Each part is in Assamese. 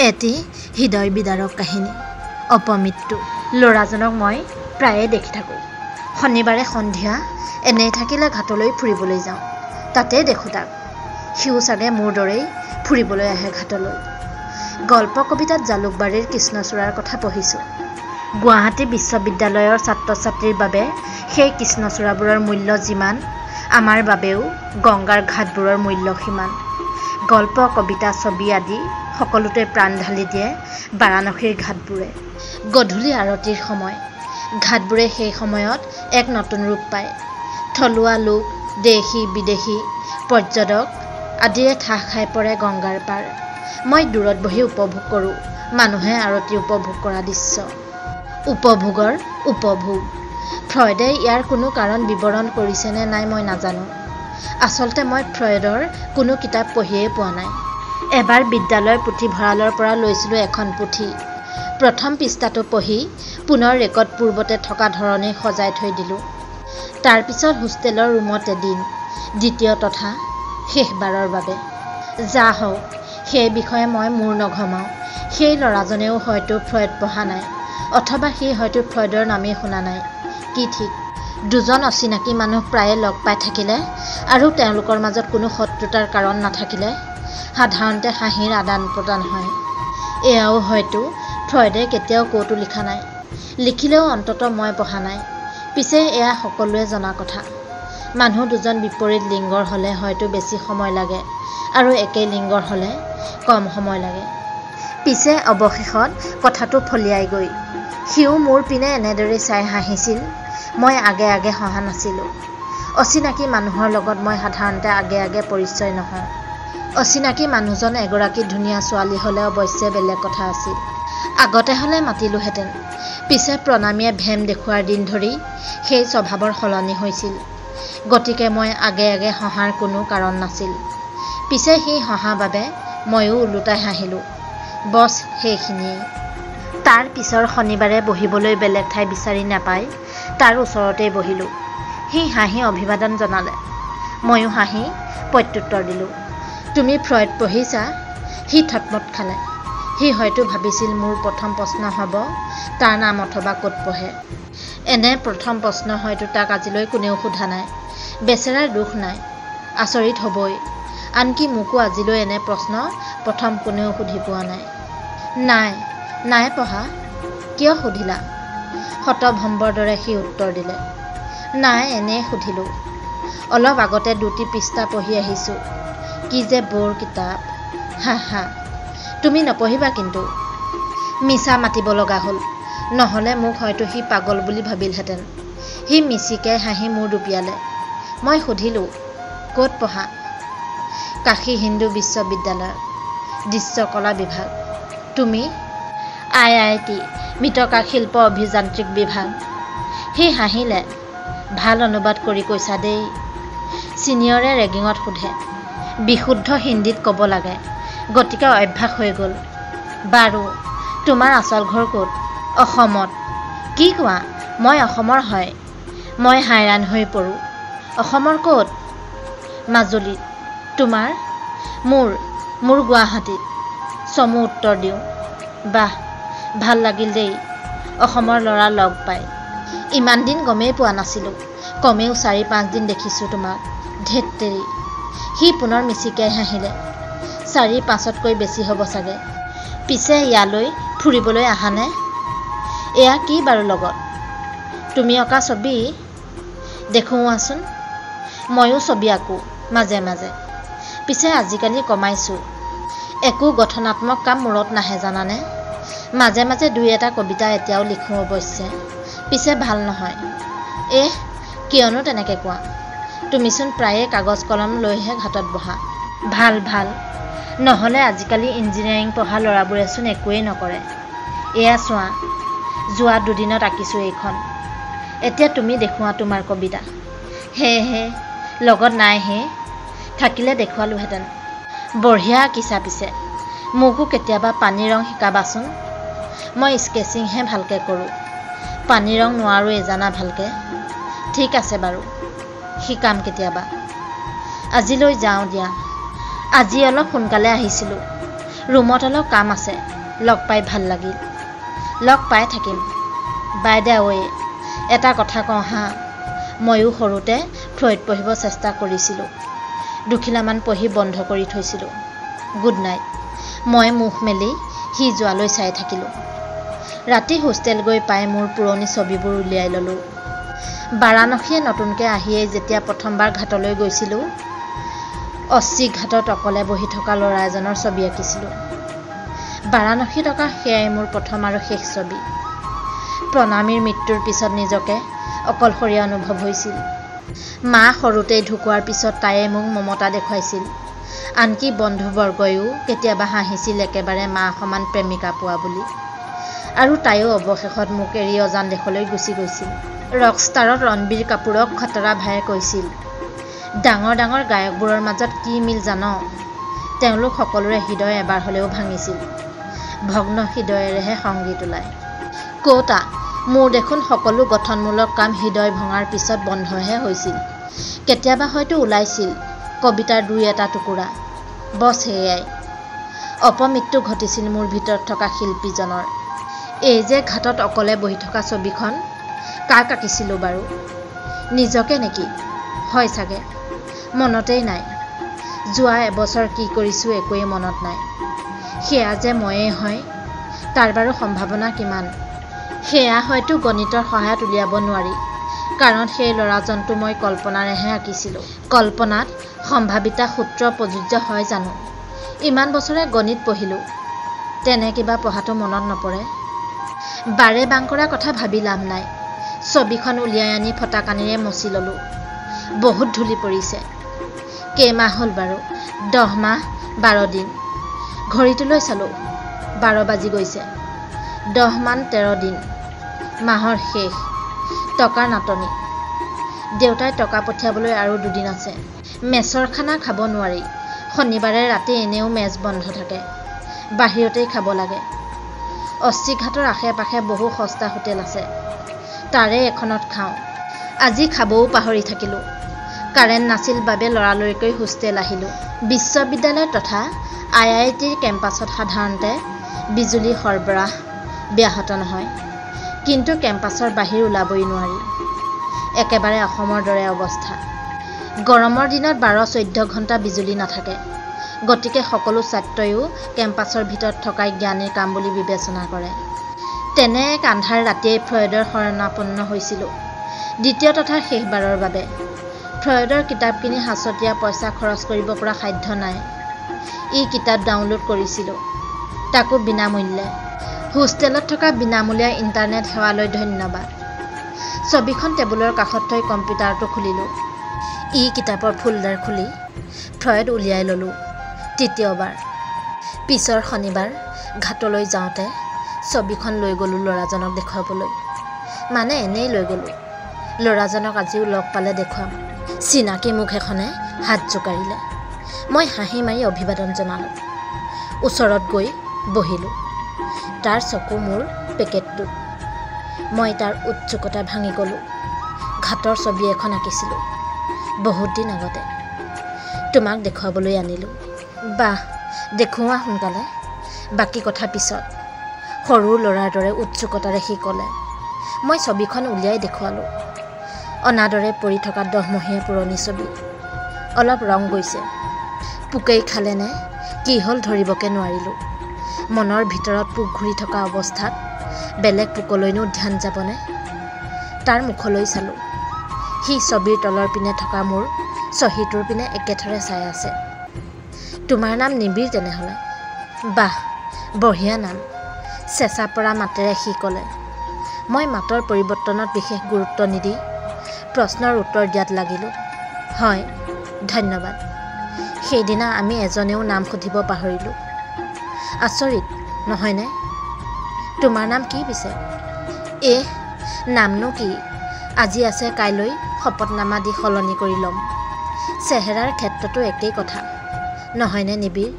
এটি হৃদয় বিদাৰক কাহিনী। অপমৃত্যু। ল'ৰাজনক মই প্ৰায়ে দেখি থাকোঁ। শনিবাৰে সন্ধিয়া এনেই থাকিলে ঘাটলৈ ফুৰিবলৈ যাওঁ। তাতে দেখোঁ তাক। সিও চাগে মোৰ দৰেই ফুৰিবলৈ আহে ঘাটলৈ। গল্প কবিতাত জালুকবাৰীৰ কৃষ্ণচূড়াৰ কথা পঢ়িছোঁ। গুৱাহাটী বিশ্ববিদ্যালয়ৰ ছাত্ৰ ছাত্ৰীৰ বাবে সেই কৃষ্ণচূড়াবোৰৰ মূল্য যিমান, আমাৰ বাবেও গংগাৰ ঘাটবোৰৰ মূল্য সিমান। গল্প কবিতা ছবি আদি সকলোতে প্ৰাণ ঢালি দিয়ে বাৰাণসীৰ ঘাটবোৰে। গধূলি আৰতিৰ সময় ঘাটবোৰে সেই সময়ত এক নতুন ৰূপ পায়। থলুৱা লোক, দেশী বিদেশী, পৰ্যটক আদিৰে ঠাহ খাই পৰে গংগাৰ পাৰ। মই দূৰত বহি উপভোগ কৰোঁ মানুহে আৰতি উপভোগ কৰা দৃশ্য। উপভোগৰ উপভোগ। ফ্ৰয়ডে ইয়াৰ কোনো কাৰণ বিৱৰণ কৰিছেনে নাই মই নাজানো। আচলতে মই ফ্ৰয়ডৰ কোনো কিতাপ পঢ়িয়েই পোৱা নাই। এবাৰ বিদ্যালয়ৰ পুথিভঁৰালৰ পৰা লৈছিলোঁ এখন পুথি। প্ৰথম পৃষ্ঠাটো পঢ়ি পুনৰ ৰেকৰ্ড পূৰ্বতে থকা ধৰণেই সজাই থৈ দিলোঁ। তাৰপিছত হোষ্টেলৰ ৰুমত এদিন, দ্বিতীয় তথা শেষবাৰৰ বাবে। যা হওক, সেই বিষয়ে মই মূৰ নঘমাওঁ। সেই ল'ৰাজনেও হয়তো ফ্ৰয়ড পঢ়া নাই, অথবা সি হয়তো ফ্ৰয়ডৰ নামেই শুনা নাই। কি ঠিক। দুজন অচিনাকি মানুহ প্ৰায়ে লগ পাই থাকিলে আৰু তেওঁলোকৰ মাজত কোনো শত্ৰুতাৰ কাৰণ নাথাকিলে সাধাৰণতে হাঁহিৰ আদান প্ৰদান হয়। এয়াও হয়তো ফ্ৰয়ডে কেতিয়াও ক'তো লিখা নাই। লিখিলেও অন্ততঃ মই পঢ়া নাই। পিছে এয়া সকলোৱে জনা কথা। মানুহ দুজন বিপৰীত লিংগৰ হ'লে হয়তো বেছি সময় লাগে আৰু একে লিংগৰ হ'লে কম সময় লাগে। পিছে অৱশেষত কথাটো ফলিয়াইগৈ। সিও মোৰ পিনে এনেদৰে চাই হাঁহিছিল। মই আগে আগে হহা নাছিলোঁ। অচিনাকি মানুহৰ লগত মই সাধাৰণতে আগে আগে পৰিচয় নহওঁ। অচিনাকি মানুহজন এগৰাকী ধুনীয়া ছোৱালী হ'লে অৱশ্যে বেলেগ কথা আছিল। আগতে হ'লে মাতিলোহেঁতেন। পিছে প্ৰণামীয়ে ভেম দেখুওৱাৰ দিন ধৰি সেই স্বভাৱৰ সলনি হৈছিল। গতিকে মই আগে আগে হহাৰ কোনো কাৰণ নাছিল। পিছে সি হহা বাবে ময়ো ওলোটাই হাঁহিলোঁ। বছ সেইখিনিয়েই। তাৰ পিছৰ শনিবাৰে বহিবলৈ বেলেগ ঠাই বিচাৰি নাপাই তাৰ ওচৰতেই বহিলোঁ। সি হাঁহি অভিবাদন জনালে। ময়ো হাঁহি প্ৰত্যুত্তৰ দিলোঁ। তুমি ফ্ৰয়ড পঢ়িছা? সি থতমত খালে। সি হয়তো ভাবিছিল মোৰ প্ৰথম প্ৰশ্ন হ'ব তাৰ নাম অথবা ক'ত পঢ়ে। এনে প্ৰথম প্ৰশ্ন হয়তো তাক আজিলৈ কোনেও সোধা নাই। বেচেৰাৰ দুখ নাই, আচৰিত হ'বই। আনকি মোকো আজিলৈ এনে প্ৰশ্ন প্ৰথম কোনেও সুধি পোৱা নাই। নাই পঢ়া। কিয় সুধিলা? হতভম্বৰ দৰে সি উত্তৰ দিলে। নাই, এনেই সুধিলোঁ। অলপ আগতে 2টি পৃষ্ঠা পঢ়ি আহিছোঁ। কি যে বৰ কিতাপ। হা। তুমি নপঢ়িবা কিন্তু। মিছা মাতিব লগা হ'ল। নহ'লে মোক হয়তো সি পাগল বুলি ভাবিলহেঁতেন। সি মিচিকে হাঁহি মূৰ দুপিয়ালে। মই সুধিলোঁ, ক'ত পঢ়া? কাশী হিন্দু বিশ্ববিদ্যালয়, দৃশ্যকলা বিভাগ। তুমি? IIT, মৃত্তিকা শিল্প অভিযান্ত্ৰিক বিভাগ। সি হাঁহিলে। ভাল অনুবাদ কৰি কৈছা দেই। ছিনিয়ৰে ৰেগিঙত সোধে। বিশুদ্ধ হিন্দীত ক'ব লাগে, গতিকে অভ্যাস হৈ গ'ল। বাৰু, তোমাৰ আচল ঘৰ ক'ত? অসমত। কি কোৱা? মই অসমৰ হয়। মই হাইৰাণ হৈ পৰোঁ। অসমৰ ক'ত? মাজুলীত। তোমাৰ? মোৰ গুৱাহাটীত। চমু উত্তৰ দিওঁ। বাহ, ভাল লাগিল দেই অসমৰ ল'ৰা লগ পাই। ইমান দিন গমেই পোৱা নাছিলোঁ। কমেও 4-5 দিন দেখিছোঁ তোমাক। ধেৎ তেৰি। সি পুনৰ মিচিকাই হাঁহিলে। 4-5তকৈ বেছি হ'ব চাগে। পিছে ইয়ালৈ ফুৰিবলৈ আহানে? এয়া কি বাৰু লগত? তুমি অঁকা ছবি? দেখুওৱাচোন। ময়ো ছবি আঁকো মাজে মাজে। পিছে আজিকালি কমাইছোঁ। একো গঠনাত্মক কাম মূৰত নাহে জানানে। মাজে মাজে 2-এটা কবিতা এতিয়াও লিখোঁ অৱশ্যে। পিছে ভাল নহয়। কিয়নো তেনেকৈ কোৱা? তুমিচোন প্ৰায়ে কাগজ কলম লৈহে ঘাটত বহা। ভাল। নহ'লে আজিকালি ইঞ্জিনিয়াৰিং পঢ়া ল'ৰাবোৰেচোন একোৱেই নকৰে। এয়া চোৱা, যোৱা 2 দিনত আঁকিছোঁ এইখন। এতিয়া তুমি দেখুওৱা তোমাৰ কবিতা। হে লগত নাই হে। থাকিলে দেখুৱালোহেঁতেন। বঢ়িয়া আঁকিছা পিছে। মোকো কেতিয়াবা পানী ৰং শিকাবাচোন। মই স্কেচিংহে ভালকৈ কৰোঁ। পানী ৰং নোৱাৰোঁ জানা ভালকৈ। ঠিক আছে বাৰু, শিকাম কেতিয়াবা। আজিলৈ যাওঁ দিয়া। আজি অলপ সোনকালে আহিছিলোঁ। ৰুমত অলপ কাম আছে, লগ পাই ভাল লাগিল। লগ পাই থাকিম। বাইদেউ এটা কথা কওঁ হা, ময়ো সৰুতে ফ্ৰইড পঢ়িব চেষ্টা কৰিছিলোঁ। দুখিলামান পঢ়ি বন্ধ কৰি থৈছিলোঁ। Good night. মই মুখ মেলি সি যোৱালৈ চাই থাকিলোঁ। ৰাতি হোষ্টেল গৈ পাই মোৰ পুৰণি ছবিবোৰ উলিয়াই ল'লোঁ। বাৰাণসীয়ে নতুনকৈ আহিয়েই যেতিয়া প্ৰথমবাৰ ঘাটলৈ গৈছিলোঁ, অচ্ছি ঘাটত অকলে বহি থকা ল'ৰা এজনৰ ছবি আঁকিছিলোঁ। বাৰাণসীত অঁকা সেয়াই মোৰ প্ৰথম আৰু শেষ ছবি। প্ৰণামীৰ মৃত্যুৰ পিছত নিজকে অকলশৰীয়া অনুভৱ হৈছিল। মা সৰুতেই ঢুকোৱাৰ পিছত তাইয়ে মোক মমতা দেখুৱাইছিল। আনকি বন্ধুবৰ্গয়ো কেতিয়াবা হাঁহিছিল একেবাৰে মা সমান প্ৰেমিকা পোৱা বুলি। আৰু তাইও অৱশেষত মোক এৰি অজান দেশলৈ গুচি গৈছিল। ৰকষ্টাৰত ৰণবীৰ কাপুৰক খতৰা ভায়ে কৈছিল, ডাঙৰ ডাঙৰ গায়কবোৰৰ মাজত কি মিল জান? তেওঁলোক সকলোৰে হৃদয় এবাৰ হ'লেও ভাঙিছিল। ভগ্ন হৃদয়েৰেহে সংগীত ওলায়। কতা, মোৰ দেখোন সকলো গঠনমূলক কাম হৃদয় ভঙাৰ পিছত বন্ধহে হৈছিল। কেতিয়াবা হয়তো ওলাইছিল কবিতাৰ দুই এটা টুকুৰা। বছ সেয়াই। অপমৃত্যু ঘটিছিল মোৰ ভিতৰত থকা শিল্পীজনৰ। এই যে ঘাটত অকলে বহি থকা ছবিখন, কাক আঁকিছিলোঁ বাৰু? নিজকে নেকি? হয় চাগে। মনতেই নাই। যোৱা এবছৰ কি কৰিছোঁ একোৱেই মনত নাই। সেয়া যে ময়েই হয়, তাৰ বাৰু সম্ভাৱনা কিমান? সেয়া হয়তো গণিতৰ সহায়ত উলিয়াব নোৱাৰি, কাৰণ সেই ল'ৰাজনটো মই কল্পনাৰেহে আঁকিছিলোঁ। কল্পনাত সম্ভাৱিতা সূত্ৰ প্ৰযোজ্য হয় জানো? ইমান বছৰে গণিত পঢ়িলোঁ, তেনে কিবা পঢ়াটো মনত নপৰে। বাৰে বাংকৰা কথা ভাবি লাভ নাই। ছবিখন উলিয়াই আনি ফটাকানিৰে মচি ল'লোঁ। বহুত ধূলি পৰিছে। কেইমাহ হ'ল বাৰু? 10 মাহ 12 দিন। ঘড়ীটোলৈ চালোঁ, 12 বাজি গৈছে। 10 মান 13 দিন। মাহৰ শেষ। টকাৰ নাটনি। দেউতাই টকা পঠিয়াবলৈ আৰু 2 দিন আছে। মেছৰ খানা খাব নোৱাৰি। শনিবাৰে ৰাতি এনেও মেজ বন্ধ থাকে। বাহিৰতেই খাব লাগে। অচ্ছি ঘাটৰ আশে পাশে বহু সস্তা হোটেল আছে, তাৰে এখনত খাওঁ। আজি খাবও পাহৰি থাকিলোঁ। কাৰেণ্ট নাছিল বাবে লৰালৰিকৈ হোষ্টেল আহিলোঁ। বিশ্ববিদ্যালয় তথা IITৰ কেম্পাছত সাধাৰণতে বিজুলী সৰবৰাহ ব্যাহত নহয়, কিন্তু কেম্পাছৰ বাহিৰ ওলাবই নোৱাৰি। একেবাৰে অসমৰ দৰে অৱস্থা। গৰমৰ দিনত 12-14 ঘণ্টা বিজুলী নাথাকে। গতিকে সকলো ছাত্ৰয়ো কেম্পাছৰ ভিতৰত থকাই জ্ঞানীৰ কাম বুলি বিবেচনা কৰে। তেনে এক আন্ধাৰ ৰাতিয়েই ফ্ৰয়ডৰ শৰণাপন্ন হৈছিলোঁ, দ্বিতীয় তথা শেষবাৰৰ বাবে। ফ্ৰয়ডৰ কিতাপ কিনি সাঁচতীয়া পইচা খৰচ কৰিব পৰা সাধ্য নাই। কিতাপ ডাউনলোড কৰিছিলোঁ, তাকো বিনামূল্যে। হোষ্টেলত থকা বিনামূলীয়া ইণ্টাৰনেট সেৱালৈ ধন্যবাদ। ছবিখন টেবুলৰ কাষত থৈ কম্পিউটাৰটো খুলিলোঁ। কিতাপৰ ফোল্ডাৰ খুলি ফ্ৰয়ড উলিয়াই ল'লোঁ তৃতীয়বাৰ। পিছৰ শনিবাৰ ঘাটলৈ যাওঁতে ছবিখন লৈ গ'লোঁ ল'ৰাজনক দেখুৱাবলৈ। মানে এনেই লৈ গ'লোঁ। ল'ৰাজনক আজিও লগ পালে দেখুৱাম। চিনাকি মুখ এখনে হাত জোকাৰিলে। মই হাঁহি মাৰি অভিবাদন জনালোঁ। ওচৰত গৈ বহিলোঁ। তাৰ চকু মোৰ পেকেটটোত। মই তাৰ উৎসুকতা ভাঙি গ'লোঁ। ঘাটৰ ছবি এখন আঁকিছিলোঁ বহুত দিন আগতে। তোমাক দেখুৱাবলৈ আনিলোঁ। বাহ, দেখুওৱা সোনকালে, বাকী কথা পিছত। সৰু ল'ৰাৰ দৰে উৎসুকতাৰে সি ক'লে। মই ছবিখন উলিয়াই দেখুৱালোঁ। অনাদৰে পৰি থকা 10 মহীয়া পুৰণি ছবি। অলপ ৰং গৈছে। পোকেই খালেনে কি হ'ল ধৰিবকে নোৱাৰিলোঁ। মনৰ ভিতৰত পোক ঘূৰি থকা অৱস্থাত বেলেগ পোকলৈনো ধ্যান যাবনে? তাৰ মুখলৈ চালোঁ। সি ছবিৰ তলৰ পিনে থকা মোৰ চহীটোৰ পিনে একেথৰে চাই আছে। তোমাৰ নাম নিবিড় তেনেহ'লে? বাহ, বঢ়িয়া নাম, চেঁচা পৰা মাতেৰে সি ক'লে। মই মাতৰ পৰিৱৰ্তনত বিশেষ গুৰুত্ব নিদি প্ৰশ্নৰ উত্তৰ দিয়াত লাগিলোঁ। হয়, ধন্যবাদ। সেইদিনা আমি এজনেও নাম সুধিব পাহৰিলোঁ। আচৰিত নহয়নে? তোমাৰ নাম কি পিছে? নামনো কি, আজি আছে কাইলৈ শপতনামা দি সলনি কৰি ল'ম। চেহেৰাৰ ক্ষেত্ৰতো একেই কথা নহয়নে নিবিড়?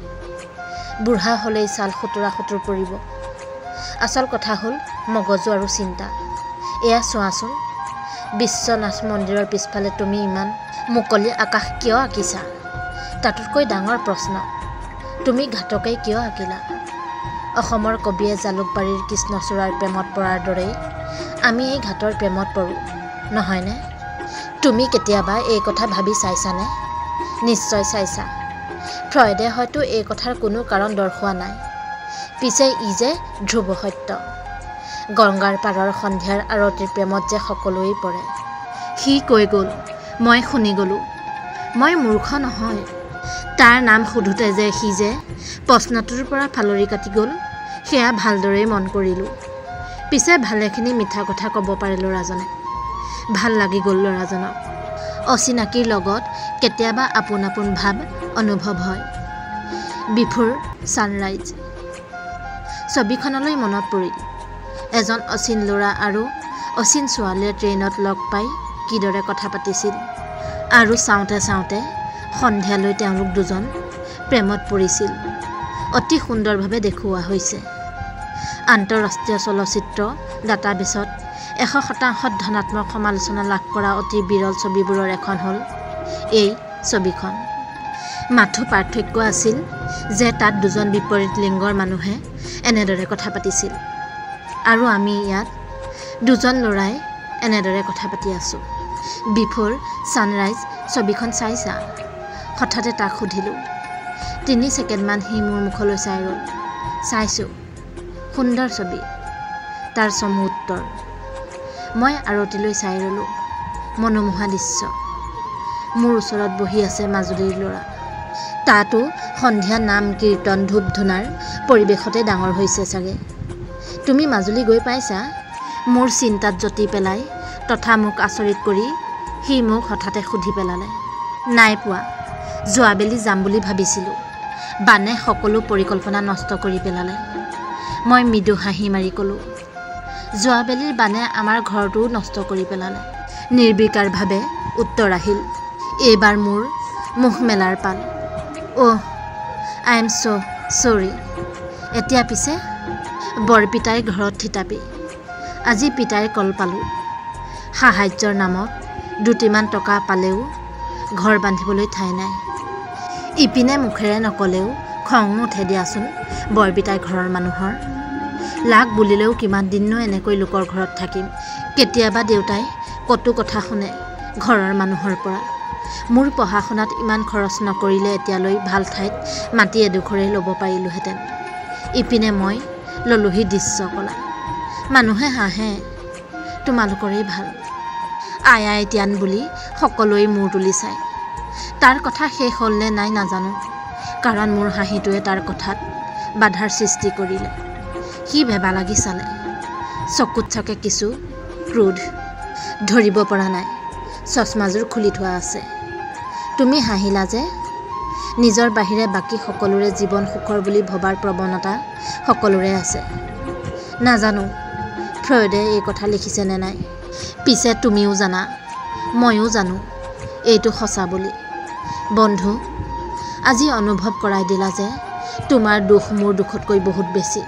বুঢ়া হ'লেই ছাল সুতুৰা পৰিব। আচল কথা হ'ল মগজু আৰু চিন্তা। এয়া চোৱাচোন, বিশ্বনাথ মন্দিৰৰ পিছফালে তুমি ইমান মুকলি আকাশ কিয় আঁকিছা? তাতোতকৈ ডাঙৰ প্ৰশ্ন, তুমি ঘাটকেই কিয় আঁকিলা? অসমৰ কবিয়ে জালুকবাৰীৰ কৃষ্ণচূড়াৰ প্ৰেমত পৰাৰ দৰেই আমি এই ঘাটৰ প্ৰেমত পৰোঁ, নহয়নে? তুমি কেতিয়াবা এই কথা ভাবি চাইছানে? নিশ্চয় চাইছা। ফ্ৰয়ডে হয়তো এই কথাৰ কোনো কাৰণ দৰ্শোৱা নাই। পিছে ই যে ধ্ৰুৱ সত্য। গংগাৰ পাৰৰ সন্ধিয়াৰ আৰতিৰ প্ৰেমত যে সকলোৱেই পৰে। সি কৈ গ'ল, মই শুনি গ'লোঁ। মই মূৰ্খ নহয়। তাৰ নাম সোধোতে যে সি যে প্ৰশ্নটোৰ পৰা ফালৰি কাটি গ'ল, সেয়া ভালদৰেই মন কৰিলোঁ। পিছে ভালেখিনি মিঠা কথা ক'ব পাৰে ল'ৰাজনে। ভাল লাগি গ'ল ল'ৰাজনক। অচিনাকিৰ লগত কেতিয়াবা আপোন আপোন ভাৱ অনুভৱ হয়। বিফোৰ ছানৰাইজ ছবিখনলৈ মনত পৰিল। এজন অচিন ল'ৰা আৰু অচিন ছোৱালীয়ে ট্ৰেইনত লগ পাই কিদৰে কথা পাতিছিল, আৰু চাওঁতে চাওঁতে সন্ধিয়ালৈ তেওঁলোক দুজন প্ৰেমত পৰিছিল। অতি সুন্দৰভাৱে দেখুওৱা হৈছে। আন্তঃৰাষ্ট্ৰীয় চলচ্চিত্ৰ ডাটাবেছত 100% ধনাত্মক সমালোচনা লাভ কৰা অতি বিৰল ছবিবোৰৰ এখন হ'ল এই ছবিখন। মাথো পাৰ্থক্য আছিল যে তাত দুজন বিপৰীত লিংগৰ মানুহে এনেদৰে কথা পাতিছিল, আৰু আমি ইয়াত দুজন ল'ৰাই এনেদৰে কথা পাতি আছোঁ। বিফোৰ ছানৰাইজ ছবিখন চাইছা? হঠাতে তাক সুধিলোঁ। 3 ছেকেণ্ডমান সি মোৰ মুখলৈ চাই ৰ'ল। চাইছোঁ। সুন্দৰ ছবি, তাৰ চমু উত্তৰ। মই আৰতিলৈ চাই ৰ'লোঁ। মনোমোহা দৃশ্য। মোৰ ওচৰত বহি আছে মাজুলীৰ ল'ৰা। তাতো সন্ধিয়া নাম কীৰ্তন ধূপ ধূনাৰ পৰিৱেশতে ডাঙৰ হৈছে চাগে। তুমি মাজুলী গৈ পাইছা? মোৰ চিন্তাত জ্যোতি পেলাই তথা মোক আচৰিত কৰি সি মোক হঠাতে সুধি পেলালে। নাই পোৱা। যোৱাবেলি যাম বুলি ভাবিছিলোঁ। বানে সকলো পৰিকল্পনা নষ্ট কৰি পেলালে। মই মৃদু হাঁহি মাৰি ক'লোঁ, যোৱাবেলিৰ বানে আমাৰ ঘৰটোও নষ্ট কৰি পেলালে। নিৰ্বিকাৰভাৱে উত্তৰ আহিল। এইবাৰ মোৰ মুখ মেলাৰ পাল। অহ, আই এম ছ'ৰি। এতিয়া পিছে? বৰপিতাই ঘৰত থিতাপি। আজি পিতাইৰ কল পালোঁ। সাহায্যৰ নামত দুটিমান টকা পালেও ঘৰ বান্ধিবলৈ ঠাই নাই। ইপিনে মুখেৰে নকলেও খং উঠে দিয়াচোন বৰপিতাই ঘৰৰ মানুহৰ। লাগ বুলিলেও কিমান দিননো এনেকৈ লোকৰ ঘৰত থাকিম। কেতিয়াবা দেউতাই কটু কথা শুনে ঘৰৰ মানুহৰ পৰা। মোৰ পঢ়া শুনাত ইমান খৰচ নকৰিলে এতিয়ালৈ ভাল ঠাইত মাটি এডোখৰেই ল'ব পাৰিলোহেঁতেন। ইপিনে মই ললোহি দৃশ্য কলা। মানুহে হাঁহে, তোমালোকৰেই ভাল। আই ত্যান বুলি সকলোৱে মূৰ তুলি চায়। তাৰ কথা শেষ হ'ল নে নাই নাজানো, কাৰণ মোৰ হাঁহিটোৱে তাৰ কথাত বাধাৰ সৃষ্টি কৰিলে। সি ভেবা লাগি চালে। চকুত চাকে কিছু ক্ৰোধ। ধৰিব পৰা নাই। চশমাযোৰ খুলি থোৱা আছে। তুমি হাঁহিলা যে? নিজৰ বাহিৰে বাকী সকলোৰে জীৱন সুখৰ বুলি ভবাৰ প্ৰৱণতা সকলোৰে আছে। নাজানো ফ্ৰয়ডে এই কথা লিখিছে নে নাই। পিছে তুমিও জানা, ময়ো জানো এইটো সঁচা বুলি। বন্ধু, আজি অনুভৱ কৰাই দিলা যে তোমাৰ দুখ মোৰ দুখতকৈ বহুত বেছি।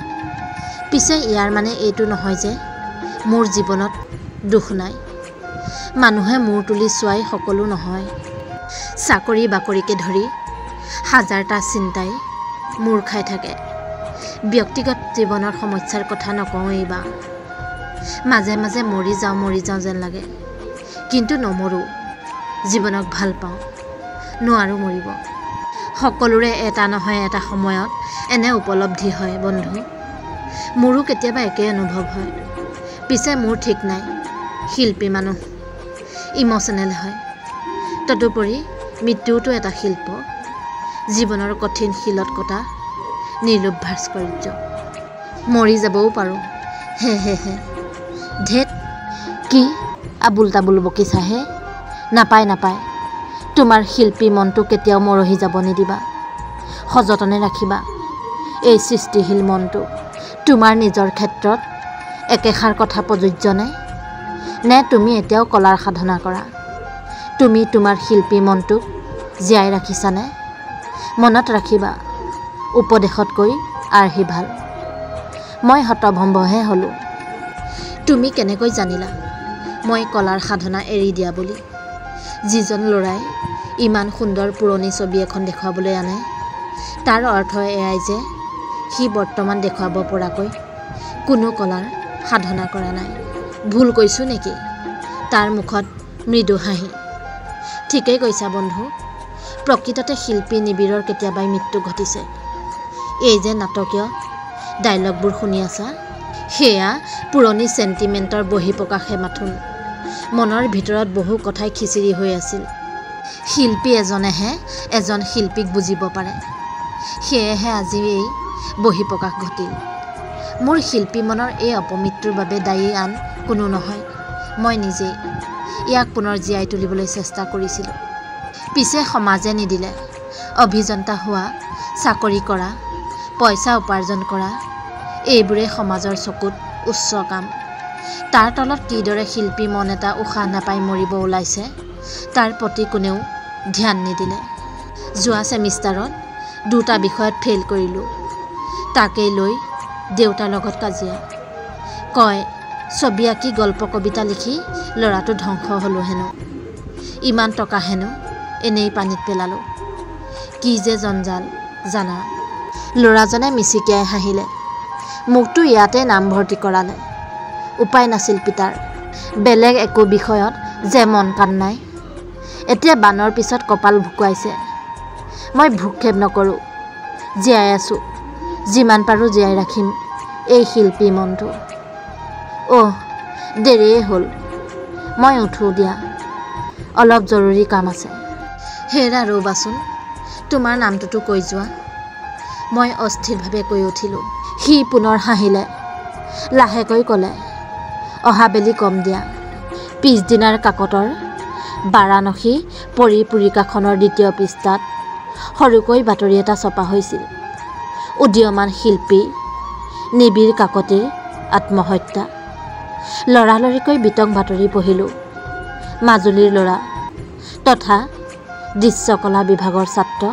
পিছে ইয়াৰ মানে এইটো নহয় যে মোৰ জীৱনত দুখ নাই। মানুহে মূৰ তুলি চোৱাই সকলো নহয়। চাকৰি বাকৰিকে ধৰি হাজাৰটা চিন্তাই মূৰ খাই থাকে। ব্যক্তিগত জীৱনৰ সমস্যাৰ কথা নকওঁৱেই বা। মাজে মাজে মৰি যাওঁ যেন লাগে, কিন্তু নমৰোঁ। জীৱনক ভাল পাওঁ, নোৱাৰোঁ মৰিব। সকলোৰে এটা নহয় এটা সময়ত এনে উপলব্ধি হয় বন্ধু। মোৰো কেতিয়াবা একেই অনুভৱ হয়। পিছে মোৰ ঠিক নাই। শিল্পী মানুহ, ইম'চনেল হয়। তদুপৰি মৃত্যুটো এটা শিল্প। জীৱনৰ কঠিন শিলত কটা নিৰ্লোভ ভাস্কৰ্য। মৰি যাবও পাৰোঁ। হে ধেত, কি আবুল তাবুল বকিছাহে। নাপায়। তোমাৰ শিল্পী মনটো কেতিয়াও মৰহি যাব নিদিবা। সযতনে ৰাখিবা এই সৃষ্টিশীল মনটো। তোমাৰ নিজৰ ক্ষেত্ৰত একেষাৰ কথা প্ৰযোজ্য নে তুমি এতিয়াও কলাৰ সাধনা কৰা? তুমি তোমাৰ শিল্পী মনটোক জীয়াই ৰাখিছানে? মনত ৰাখিবা, উপদেশতকৈ আৰ্হি ভাল। মই হতভম্বহে হ'লোঁ। তুমি কেনেকৈ জানিলা মই কলাৰ সাধনা এৰি দিয়া বুলি? যিজন ল'ৰাই ইমান সুন্দৰ পুৰণি ছবি এখন দেখুৱাবলৈ আনে, তাৰ অৰ্থ এয়াই যে সি বৰ্তমান দেখুৱাব পৰাকৈ কোনো কলাৰ সাধনা কৰা নাই। ভুল কৈছোঁ নেকি? তাৰ মুখত মৃদু হাঁহি। ঠিকেই কৈছা বন্ধু। প্ৰকৃততে শিল্পী নিবিড়ৰ কেতিয়াবাই মৃত্যু ঘটিছে। এই যে নাটকীয় ডাইলগবোৰ শুনি আছা, সেয়া পুৰণি চেণ্টিমেণ্টৰ বহিঃপ্ৰকাশে মাথোন। মনৰ ভিতৰত বহু কথাই খিচিৰি হৈ আছিল। শিল্পী এজনেহে এজন শিল্পীক বুজিব পাৰে। সেয়েহে আজি এই বহিঃপ্ৰকাশ ঘটিল। মোৰ শিল্পী মনৰ এই অপমৃত্যুৰ বাবে দায়ী আন কোনো নহয়, মই নিজেই। ইয়াক পুনৰ জীয়াই তুলিবলৈ চেষ্টা কৰিছিলোঁ। পিছে সমাজে নিদিলে। অভিযন্তা হোৱা, চাকৰি কৰা, পইচা উপাৰ্জন কৰা, এইবোৰেই সমাজৰ চকুত উচ্চ কাম। তাৰ তলত কিদৰে শিল্পী মন এটা উশাহ নাপাই মৰিব ওলাইছে, তাৰ প্ৰতি কোনেও ধ্যান নিদিলে। যোৱা ছেমিষ্টাৰত 2টা বিষয়ত ফেইল কৰিলোঁ। তাকেই লৈ দেউতাৰ লগত কাজিয়া। কয় ছবি আঁকি গল্প কবিতা লিখি ল'ৰাটো ধ্বংস হ'লোঁ হেনো। ইমান টকা হেনো এনেই পানীত পেলালোঁ। কি যে জঞ্জাল জানা। ল'ৰাজনে মিচিকিয়াই হাঁহিলে। মোকতো ইয়াতে নামভৰ্তি কৰালে। উপায় নাছিল পিতাৰ। বেলেগ একো বিষয়ত যে মন কাণ নাই। এতিয়া বানৰ পিছত কপাল ভুকুৱাইছে। মই ভূক্ষেপ নকৰোঁ। জীয়াই আছোঁ। যিমান পাৰোঁ জীয়াই ৰাখিম এই শিল্পী মনটো। অহ, দেৰিয়ে হ'ল। মই উঠোঁ দিয়া। অলপ জৰুৰী কাম আছে। হেৰা ৰ'বাচোন, তোমাৰ নামটোতো কৈ যোৱা। মই অস্থিৰভাৱে কৈ উঠিলোঁ। সি পুনৰ হাঁহিলে। লাহেকৈ ক'লে, অহাবেলি কম দিয়া। পিছদিনাৰ কাকতৰ বাৰাণসী পৰিপূৰিকাখনৰ 2য় পৃষ্ঠাত সৰুকৈ বাতৰি এটা ছপা হৈছিল। উদীয়মান শিল্পী নিবিড় কাকতিৰ আত্মহত্যা। লৰালৰিকৈ বিতং বাতৰি পঢ়িলোঁ। মাজুলীৰ ল'ৰা তথা দৃশ্যকলা বিভাগৰ ছাত্ৰ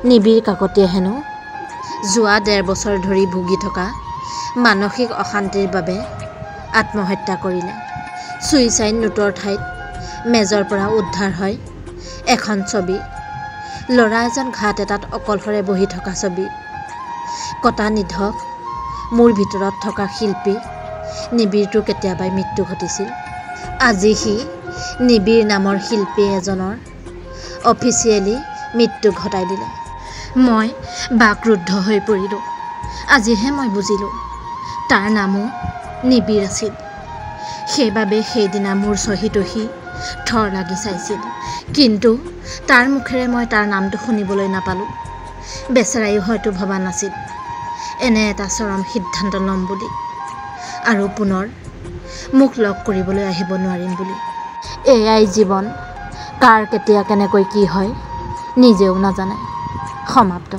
নিবিড় কাকতিয়ে হেনো যোৱা 1.5 বছৰ ধৰি ভুগি থকা মানসিক অশান্তিৰ বাবে আত্মহত্যা কৰিলে। ছুইচাইড নোটৰ ঠাইত মেজৰ পৰা উদ্ধাৰ হয় এখন ছবি। ল'ৰা এজন ঘাট এটাত অকলশৰে বহি থকা ছবি। কটা নিধক মোৰ ভিতৰত থকা শিল্পী নিবিড়টোৰ কেতিয়াবাই মৃত্যু ঘটিছিল। আজি সি নিবিড় নামৰ শিল্পী এজনৰ অফিচিয়েলি মৃত্যু ঘটাই দিলে। মই বাকৰুদ্ধ হৈ পৰিলোঁ। আজিহে মই বুজিলোঁ তাৰ নামো নিবিড় আছিল। সেইবাবে সেইদিনা মোৰ চহী তহী থৰ লাগি চাইছিল। কিন্তু তাৰ মুখেৰে মই তাৰ নামটো শুনিবলৈ নাপালোঁ। বেচেৰায়ো হয়তো ভবা নাছিল এনে এটা চৰম সিদ্ধান্ত ল'ম বুলি, আৰু পুনৰ মোক লগ কৰিবলৈ আহিব নোৱাৰিম বুলি। এয়াই জীৱন। কাৰ কেতিয়া কেনেকৈ কি হয় নিজেও নাজানে। সমাপ্ত।